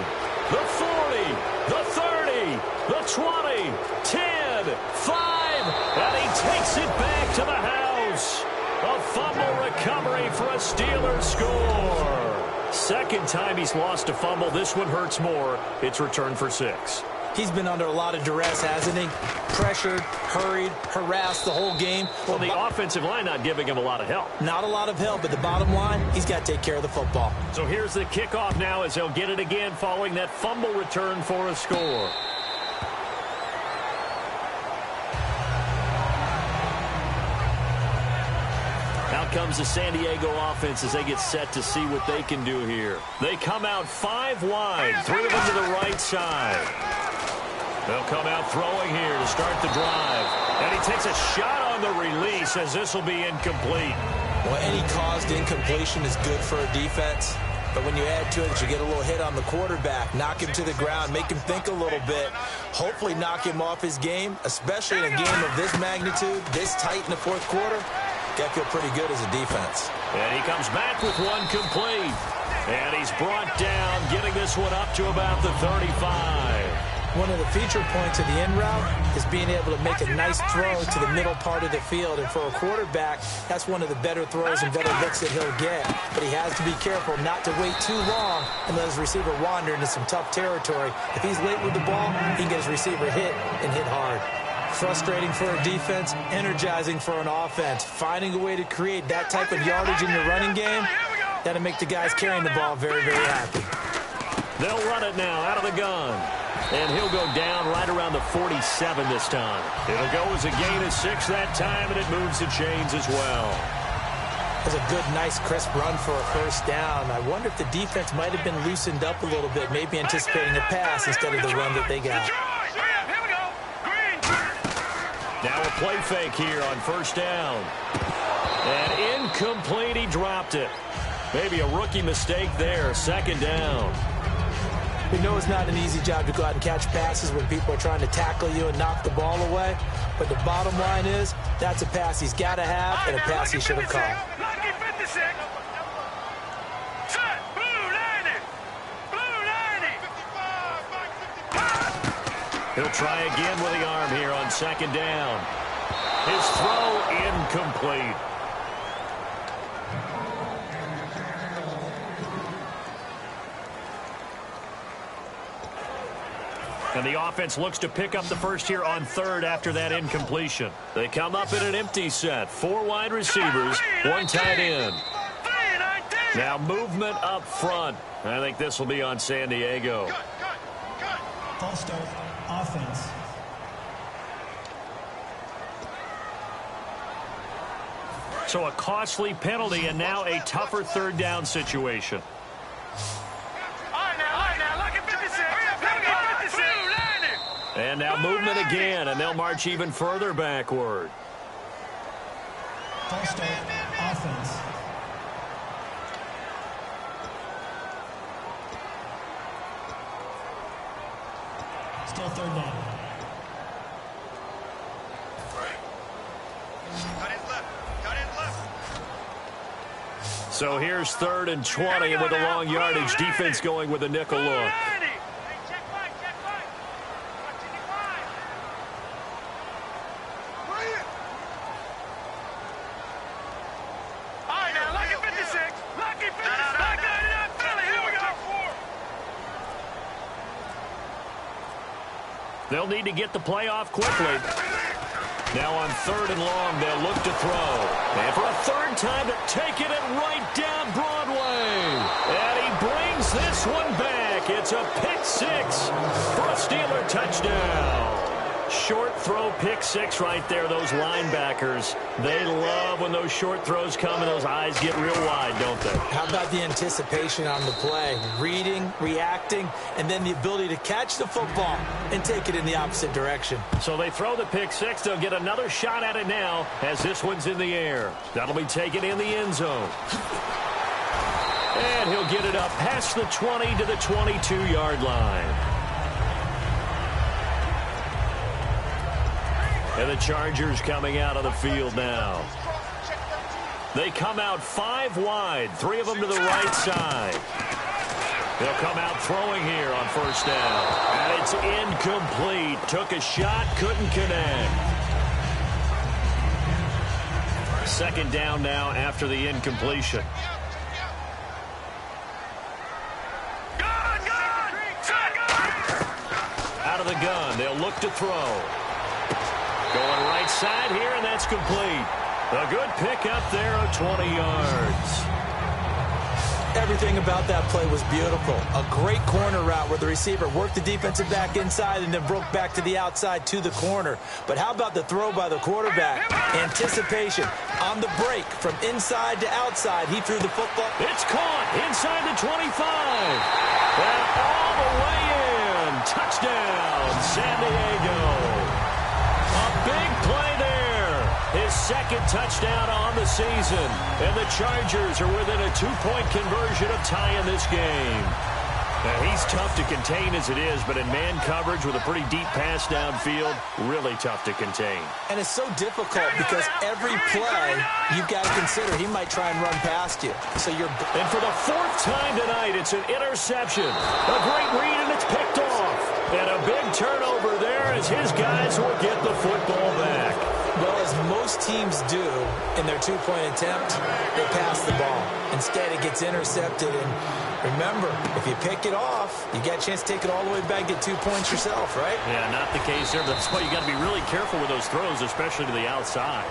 The 40, the 30, the 20, 10, 5, and he takes it back to the house. A fumble recovery for a Steelers score. 2nd time he's lost a fumble. This one hurts more. It's returned for 6. He's been under a lot of duress, hasn't he? Pressured, hurried, harassed the whole game. Well, the offensive line not giving him a lot of help. Not a lot of help, but the bottom line, he's got to take care of the football. So here's the kickoff now as they'll get it again following that fumble return for a score. Out comes the San Diego offense as they get set to see what they can do here. They come out 5 wide, 3 of them to the right side. They'll come out throwing here to start the drive. And he takes a shot on the release as this will be incomplete. Well, any caused incompletion is good for a defense. But when you add to it, you get a little hit on the quarterback, knock him to the ground, make him think a little bit, hopefully knock him off his game, especially in a game of this magnitude, this tight in the 4th quarter. Got to feel pretty good as a defense. And he comes back with one complete. And he's brought down, getting this one up to about the 35. One of the feature points of the in route is being able to make a nice throw to the middle part of the field. And for a quarterback, that's one of the better throws and better looks that he'll get. But he has to be careful not to wait too long and let his receiver wander into some tough territory. If he's late with the ball, he can get his receiver hit and hit hard. Frustrating for a defense, energizing for an offense. Finding a way to create that type of yardage in your running game, that'll make the guys carrying the ball very, very happy. They'll run it now out of the gun. And he'll go down right around the 47 this time. It'll go as a gain of 6 that time, and it moves the chains as well. That's a good, nice, crisp run for a first down. I wonder if the defense might have been loosened up a little bit, maybe anticipating a pass instead of the run that they got. Now a play fake here on first down. And incomplete, he dropped it. Maybe a rookie mistake there, second down. We know it's not an easy job to go out and catch passes when people are trying to tackle you and knock the ball away. But the bottom line is, that's a pass he's got to have and a pass he should have caught. He'll try again with the arm here on second down. His throw incomplete. And the offense looks to pick up the first here on third after that incompletion. They come up in an empty set. 4 wide receivers, 1 tight end. Now movement up front. I think this will be on San Diego. False start, offense. So a costly penalty and now a tougher third down situation. And now movement again, and they'll march even further backward. False start, offense. Still third down. So here's 3rd and 20 with a long yardage. Defense going with a nickel look. They'll need to get the play off quickly. Now on 3rd and long, they'll look to throw. And for a third time to take it and right down Broadway. And he brings this one back. It's a pick 6 for a Steeler touchdown. Short throw, pick 6 right there. Those linebackers, they love when those short throws come and those eyes get real wide, don't they? How about the anticipation on the play? Reading, reacting, and then the ability to catch the football and take it in the opposite direction. So they throw the pick 6. They'll get another shot at it now as this one's in the air. That'll be taken in the end zone. And he'll get it up past the 20 to the 22-yard line. And the Chargers coming out of the field now. They come out 5 wide, 3 of them to the right side. They'll come out throwing here on first down. And it's incomplete. Took a shot, couldn't connect. Second down now after the incompletion. Out of the gun, they'll look to throw. Going right side here, and that's complete. A good pick up there of 20 yards. Everything about that play was beautiful. A great corner route where the receiver worked the defensive back inside and then broke back to the outside to the corner. But how about the throw by the quarterback? Anticipation on the break from inside to outside. He threw the football. It's caught inside the 25. And all the way in. Touchdown, San Diego. Big play there. His second touchdown on the season. And the Chargers are within a 2-point conversion of tying this game. Now, he's tough to contain as it is, but in man coverage with a pretty deep pass downfield, really tough to contain. And it's so difficult because every play you've got to consider he might try and run past you. So And for the 4th time tonight, it's an interception. A great read, and it's picked off. And a big turnover there as his guys will get the football back. Well, as most teams do in their two-point attempt, they pass the ball. Instead, it gets intercepted. And remember, if you pick it off, you get a chance to take it all the way back, get 2 points yourself, right? Yeah, not the case there. That's why you got to be really careful with those throws, especially to the outside.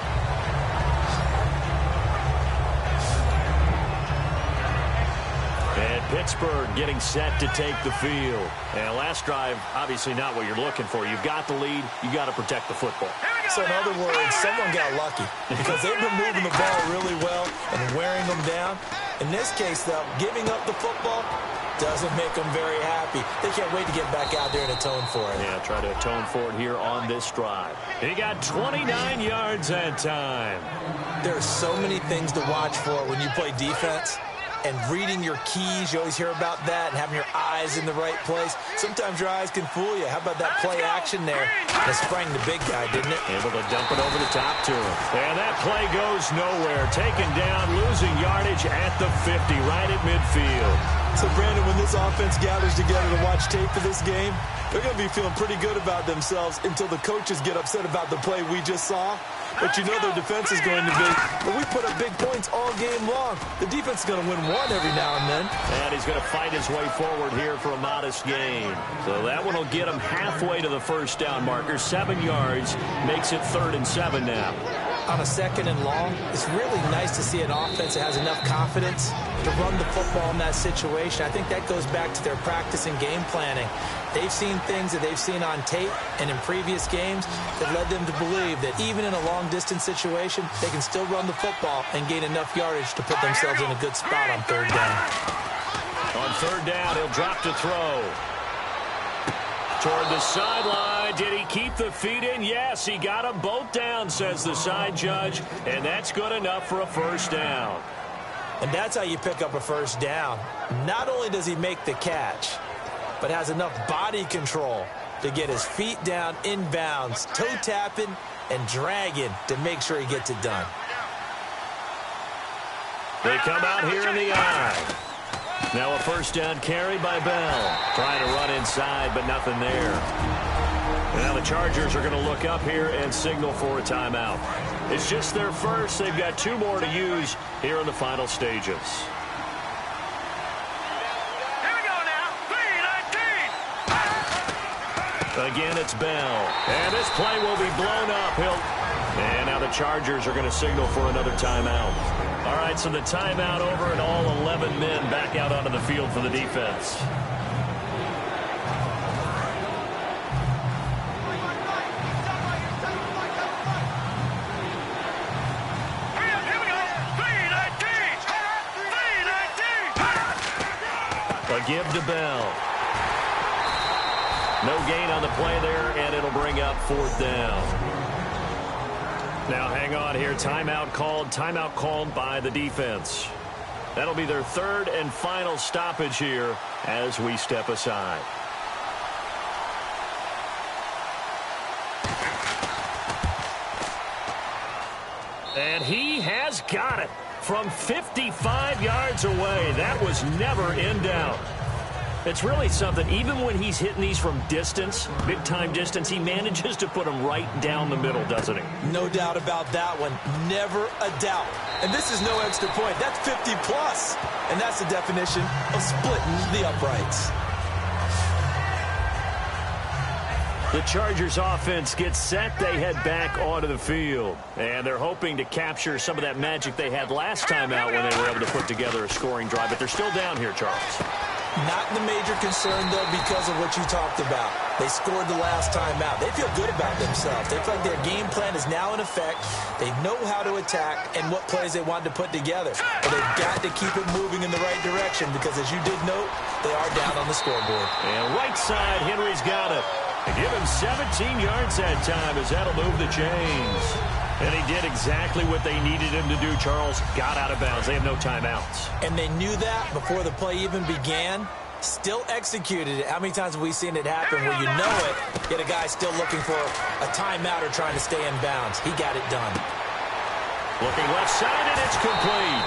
And Pittsburgh getting set to take the field. And last drive, obviously not what you're looking for. You've got the lead. You got to protect the football. So in other words, someone got lucky because they've been moving the ball really well and wearing them down. In this case, though, giving up the football doesn't make them very happy. They can't wait to get back out there and atone for it. Yeah, try to atone for it here on this drive. He got 29 yards that time. There are so many things to watch for when you play defense. And reading your keys, you always hear about that, and having your eyes in the right place. Sometimes your eyes can fool you. How about that play action there? That sprang the big guy, didn't it? Able to dump it over the top to him. And that play goes nowhere. Taken down, losing yardage at the 50, right at midfield. So, Brandon, when this offense gathers together to watch tape for this game, they're going to be feeling pretty good about themselves until the coaches get upset about the play we just saw. But you know their defense is going to be, well, we put up big points all game long. The defense is going to win one every now and then. And he's going to fight his way forward here for a modest gain. So that one will get him halfway to the first down marker. 7 yards makes it 3rd and 7 now. On a 2nd and long, it's really nice to see an offense that has enough confidence to run the football in that situation. I think that goes back to their practice and game planning. They've seen things that they've seen on tape and in previous games that led them to believe that even in a long-distance situation, they can still run the football and gain enough yardage to put themselves in a good spot on 3rd down. On 3rd down, he'll drop to throw. Toward the sideline. Did he keep the feet in? Yes, he got them both down, says the side judge. And that's good enough for a 1st down. And that's how you pick up a 1st down. Not only does he make the catch, but has enough body control to get his feet down inbounds, toe tapping and dragging to make sure he gets it done. They come out here in the eye. Now a 1st down carry by Bell. Trying to run inside, but nothing there. And now the Chargers are going to look up here and signal for a timeout. It's just their first. They've got 2 more to use here in the final stages. Again, it's Bell. And this play will be blown up. And now the Chargers are going to signal for another timeout. All right, so the timeout over and all 11 men back out onto the field for the defense. A give to Bell. No gain on the play there, and it'll bring up 4th down. Now hang on here. Timeout called by the defense. That'll be their 3rd and final stoppage here as we step aside. And he has got it from 55 yards away. That was never in doubt. It's really something. Even when he's hitting these from distance, big-time distance, he manages to put them right down the middle, doesn't he? No doubt about that one. Never a doubt. And this is no extra point. That's 50-plus. And that's the definition of splitting the uprights. The Chargers offense gets set. They head back onto the field. And they're hoping to capture some of that magic they had last time out when they were able to put together a scoring drive. But they're still down here, Charles. Not the major concern, though, because of what you talked about. They scored the last time out. They feel good about themselves. They feel like their game plan is now in effect. They know how to attack and what plays they want to put together. But they've got to keep it moving in the right direction because, as you did note, they are down on the scoreboard. And right side, Henry's got it. They give him 17 yards that time as that'll move the chains. And he did exactly what they needed him to do, Charles. Got out of bounds. They have no timeouts. And they knew that before the play even began. Still executed it. How many times have we seen it happen where you know it, yet a guy still looking for a timeout or trying to stay in bounds? He got it done. Looking left side, and it's complete.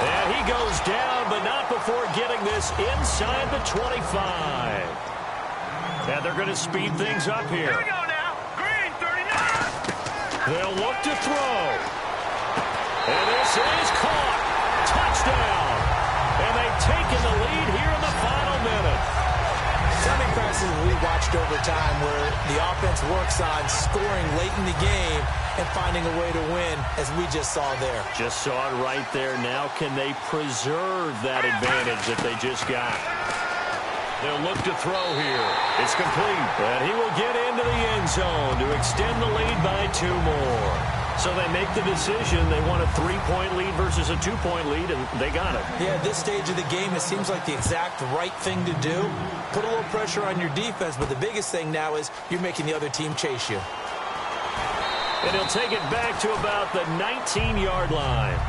And he goes down, but not before getting this inside the 25. And they're going to speed things up here. Here we go now. Green, 39. They'll look to throw. And this is caught. Touchdown. And they've taken the lead here in the final minute. How many passes have we watched over time where the offense works on scoring late in the game and finding a way to win, as we just saw there? Just saw it right there. Now can they preserve that advantage that they just got? They'll look to throw here. It's complete. And he will get into the end zone to extend the lead by 2 more. So they make the decision. They want a 3-point lead versus a 2-point lead, and they got it. Yeah, at this stage of the game, it seems like the exact right thing to do. Put a little pressure on your defense, but the biggest thing now is you're making the other team chase you. And he'll take it back to about the 19-yard line.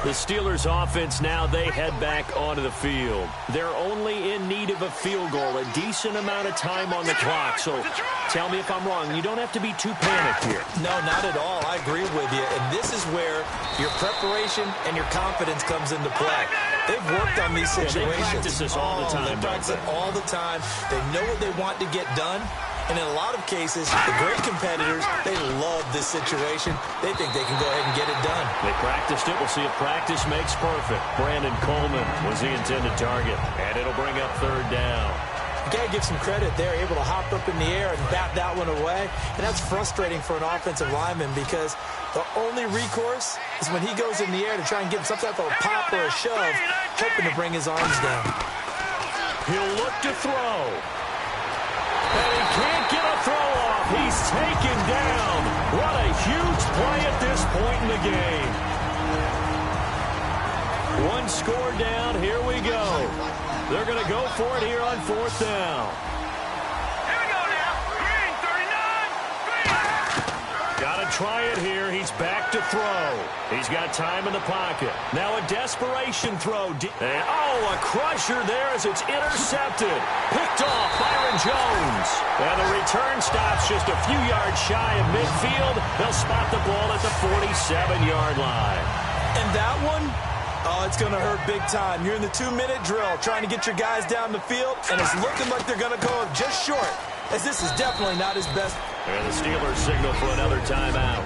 The Steelers offense now, they head back onto the field. They're only in need of a field goal, a decent amount of time on the clock. So tell me if I'm wrong. You don't have to be too panicked here. No, not at all. I agree with you. And this is where your preparation and your confidence comes into play. They've worked on these situations. They practice this all the time. They practice it all the time. They know what they want to get done. And in a lot of cases, the great competitors, they love this situation. They think they can go ahead and get it done. They practiced it. We'll see if practice makes perfect. Brandon Coleman was the intended target. And it'll bring up 3rd down. You got to give some credit there, able to hop up in the air and bat that one away. And that's frustrating for an offensive lineman because the only recourse is when he goes in the air to try and give some type of a pop or a shove, hoping to bring his arms down. He'll look to throw. And he can't get a throw off. He's taken down. What a huge play at this point in the game. 1 score down. Here we go. They're going to go for it here on 4th down. Here we go now. Green, 39. Got to try it here. He's back to throw. He's got time in the pocket. Now a desperation throw. And, a crusher there as it's intercepted. Picked off Byron Jones. And the return stops just a few yards shy of midfield. They'll spot the ball at the 47-yard line. And that one, it's going to hurt big time. You're in the 2-minute drill trying to get your guys down the field, and it's looking like they're going to go just short, as this is definitely not his best. And the Steelers signal for another timeout.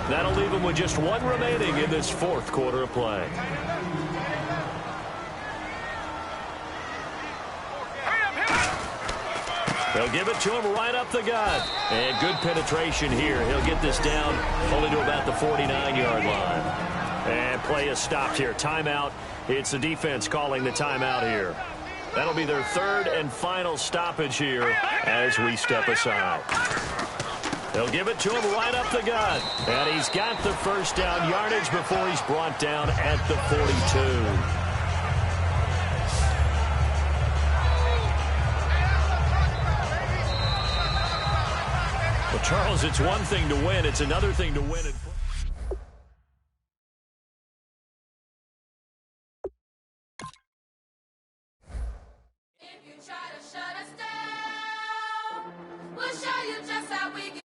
That'll leave them with just 1 remaining in this 4th quarter of play. They'll give it to him right up the gut. And good penetration here. He'll get this down only to about the 49-yard line. And play is stopped here. Timeout. It's the defense calling the timeout here. That'll be their 3rd and final stoppage here as we step aside. They'll give it to him right up the gut. And he's got the 1st down yardage before he's brought down at the 42. Well, Charles, it's one thing to win. It's another thing to win it. If you try to shut us down, we'll show you just how we get.